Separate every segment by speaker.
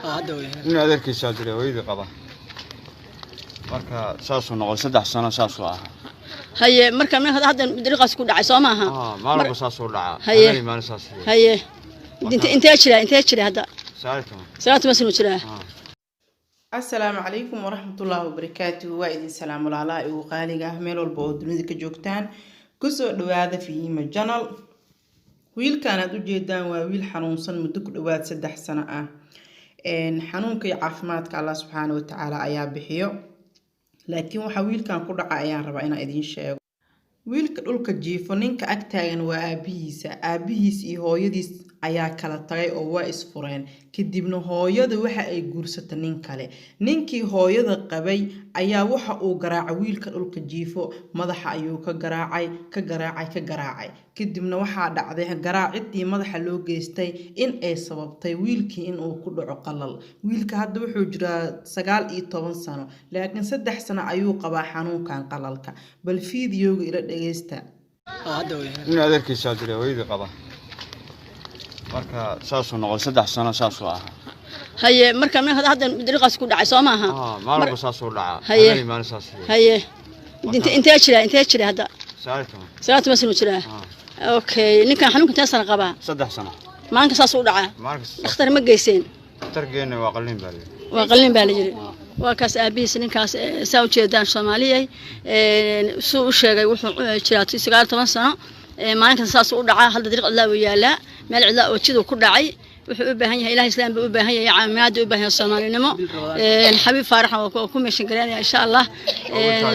Speaker 1: إن هذاك الشاطر ويدي قضى مركا ساسو نقول 3 سنة ساسو
Speaker 2: هي مركا من هذا درقاس ku dhacay Soomaha
Speaker 1: ما لو ساسو dhacay
Speaker 2: هي
Speaker 1: ما ساسو
Speaker 2: هي انت اجري هذا ساعات ما سنجرا
Speaker 3: السلام عليكم ورحمة الله وبركاته وإذن سلام الله وقالي ميل والبود ندك جوكتان كسر دواد في مجنال ويل كانت جدا وويل حنونصن مدك دواد 3 سنة إن حنونك عافماتك الله سبحانه وتعالى أيا بحيو لكن وحويل كان قرع أيا ربعنا إذن شيء wiilka dhulka jiifo ninka ag taagan waa aabihiis iyo hooyadiis ayaa kala tagay oo waa isfureen kadibna hooyada waxa ay guursatay nin kale ninkii hooyada qabay ayaa waxa uu garaacay wiilka dhulka jiifo madaxa ayuu ka garaacay kadibna waxa dhacday garaacidii madaxa loo geystay in ay sababtay wiilkii in uu ku dhaco qalal wiilka hadda wuxuu jiraa 19 sano laakiin 3 sano ayuu qabaa xanuunkan qalalka bal fiidiyowga ila dhageysta
Speaker 1: إن هذاك الشاطر ويدي قضى مركا ساسو نقول 3 سنة ساسو
Speaker 2: هي مركا من هذا درقاس ku dhacay Soomaha
Speaker 1: ما لو ساسو dhacay ما ساسو
Speaker 2: هي انت اجري هذا ساعات ما سنجرا اوكي ninkan xanuunka taasana qaba
Speaker 1: 3 سنة
Speaker 2: maanka saas u dhacay dhakhtar ma geyseen
Speaker 1: targeena waa
Speaker 2: qalin baa la yiri waa kaas aabihiis ninkaas saa u jeedaan Soomaaliyeey soo u sheegay wuxuu jiraa 19 sano maalinkan saas u dhacay hal dariiq Allah u yaala meel cid oo jid ku dhacay wuxuu u baahan yahay Ilaahay islaam buu u baahan yahay caafimaad u baahan Soomaalinimo xabiib faarax oo ku meeshan gareynaya insha Allah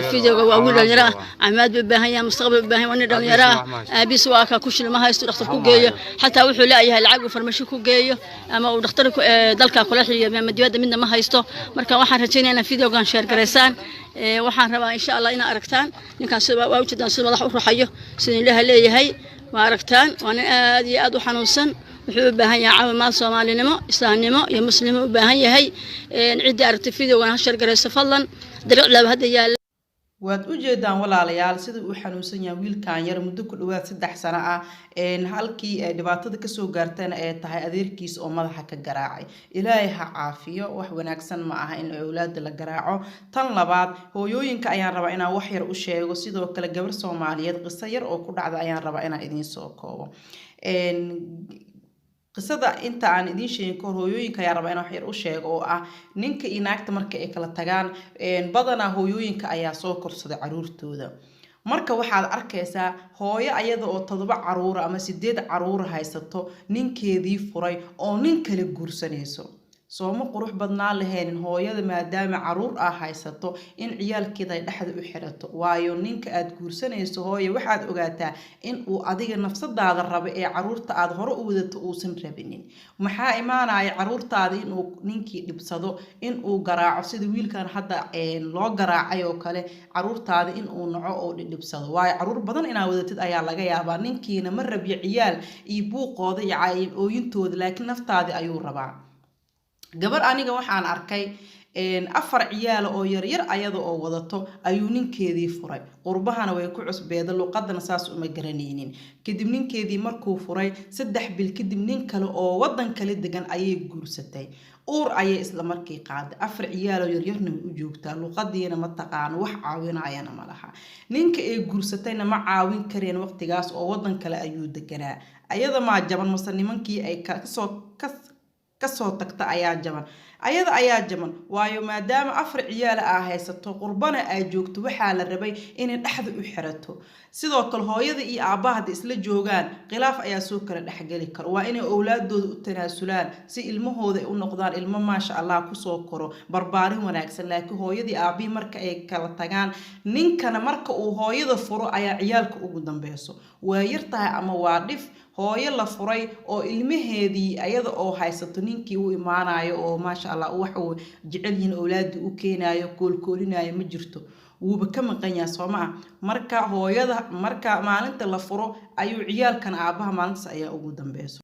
Speaker 2: fiidiyowga waa wiil dhalinyaro caafimaad buu u baahan yahay mustaqbal u baahan yahay dhalinyaro aabihiis waa ka ku shilma haysto dhakhtar ku geeyo xataa wuxuu leeyahay lacag uu farmasho ku geeyo ama uu dhakhtar dalka kula xiriyo ama dibadda midna ma haysto marka waxaan rajaynaynaa fiidiyowgan share gareysaan waxaan rabaa insha Allah in aragtaan ninkaas waa u jeedaan sida madax u ruxayo sida Ilaahay leeyahay ma aragtaan waa aad iyo aad u xanuunsan wuxuu u baahan yahay caawimaad Soomaalinimo islaamnimo iyo muslimnimo u baahan yahay cid aragti fiidiyowgan share gareyso fadlan dariiq laba hada yaal
Speaker 3: waad u jeedaan walaalayaal sida uu xanuunsan yahay wiilkan yar muddo ku dhawaad 3 sano halkii ay dhibaatada ka soo gaartayna ay tahay adeerkiis oo madaxa ka garaacay Ilaahay ha caafiyo wax wanaagsan ma aha in awlaadda la garaaco tan labaad hooyooyinka ayaan rabaa inaan wax yar u sheego sidoo kale gabar Soomaaliyeed qiso yar oo ku dhacday ayaan rabaa inaan idin soo koobo qisada inta aan idin sheegin kor hooyooyinka ayaa raba in wax yar u sheego oo ah ninka iyo naagta marka ay kala tagaan badanaa hooyooyinka ayaa soo korsaday caruurtooda marka waxaad arkaysaa hooyo ayada oo 7 caruur ama 8 caruur haysato ninkeedii furay oo nin kale guursanayso sooma qurux badnaa lahayn hooyada maadaama caruur haysato in ciyaalkeeda ay dhaxda u xirato waayo ninka aad guursanayso hooyo waxaad ogaataa in uu adiga nafsadaada rabo ee caruurta aad hore u wadato uusan rabinin maxaa imaanaya caruurtaada in uu ninkii dhibsado in uu garaaco sida wiilkan hadda loo garaacay oo kale caruurtaada in uu naco oo dhibsado waayo caruur badan inaa wadatid ayaa laga yaabaa ninkiina ma rabiyo ciyaal iyo buuqooda iyo ooyintooda laakiin naftaada ayuu rabaa gabar aniga waxaan arkay 4 ciyaal oo yar ayada oo wadato ayuu ninkeedii furay qurbahana way ku cusbeeda luqadana saas uma garanaynin kadib ninkeedii markuu furay 3 bil kadib nin kale oo wadan kale degan ayay guursatay uur ayay isla markii qaaday 4 ciyaal oo yarna u joogtaa luqadiina ma taqaan wax caawinayana ma laha ninka ay guursatayna ma caawin kareen waqtigaas oo wadan kale ayuu deganaa ayada ma jaban masanimankii ay kasoo tagta ayaa jaban waayo maadaama 4 ciyaal haysato qurbana ay joogto waxaa la rabay inay dhaxda u xirato sidoo kale hooyada iyo aabaha isla joogaan khilaaf ayaa soo kala dhaxgali karo waa inay awlaadooda u tanaasulaan si ilmahooda u noqdaan ilmo maasha Allah ku soo koro barbaarin wanaagsan laakiin hooyadii aabii marka ay kala tagaan ninkana marka uu hooyada furo ayaa ciyaalka ugu dambeeyso waa yartahay ama waa dhif hooyo la furay oo ilmaheedii ayada oo haysato ninkii uu imaanayo oo maasha Allah wax uu jecel yihiin awlaadii u keenayo koolkoolinayo ma jirto wuuba ka maqan yahay Soomaa marka hooyada marka maalinta la furo ayuu ciyaalkan aabaha maalintaas ayaa ugu dambeeyso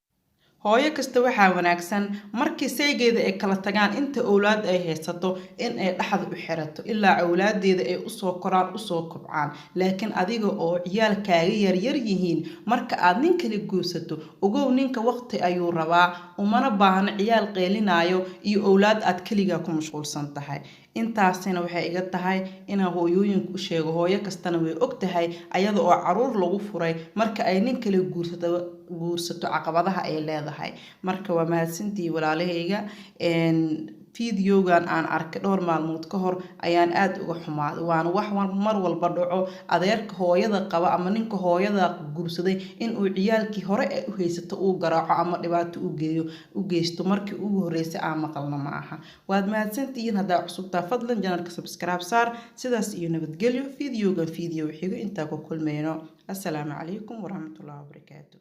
Speaker 3: hooyo kasta waxaa wanaagsan markii saygeeda ay kala tagaan inta awlaad ay haysato in ay dhaxda u xirato ilaa awlaadeeda ay usoo koraan usoo kobcaan laakiin adiga oo ciyaalkaaga yaryar yihiin marka aad nin kale guursato ogow ninka waqti ayuu rabaa umana baahna ciyaal qeelinaayo iyo awlaad aad kaligaa ku mashquulsan tahay intaasina waxay iga tahay inaan hooyooyinku u sheego hooyo kastana way og tahay ayada oo caruur lagu furay marka ay nin kale guursato caqabadaha ay leedahay marka waa mahadsantii walaalahayga fiidiyogan aan arkay dhowr maalmood ka hor ayaan aad uga xumaaday waana wax mar walba dhaco adeerka hooyada qaba ama ninka hooyada guursaday in uu ciyaalkii hore u haysato uu garaaco ama dhibaato u geysto markii ugu horeysay aan maqalna ma aha waad mahadsantihiin haddaa cusubtaa fadlan janalka subscribe saar sidaas iyo nabadgelyo fiidiyogan fiidiyo xigo intaa ku kulmayno assalaamu calaykum waraxmatullaahi wabarakaatu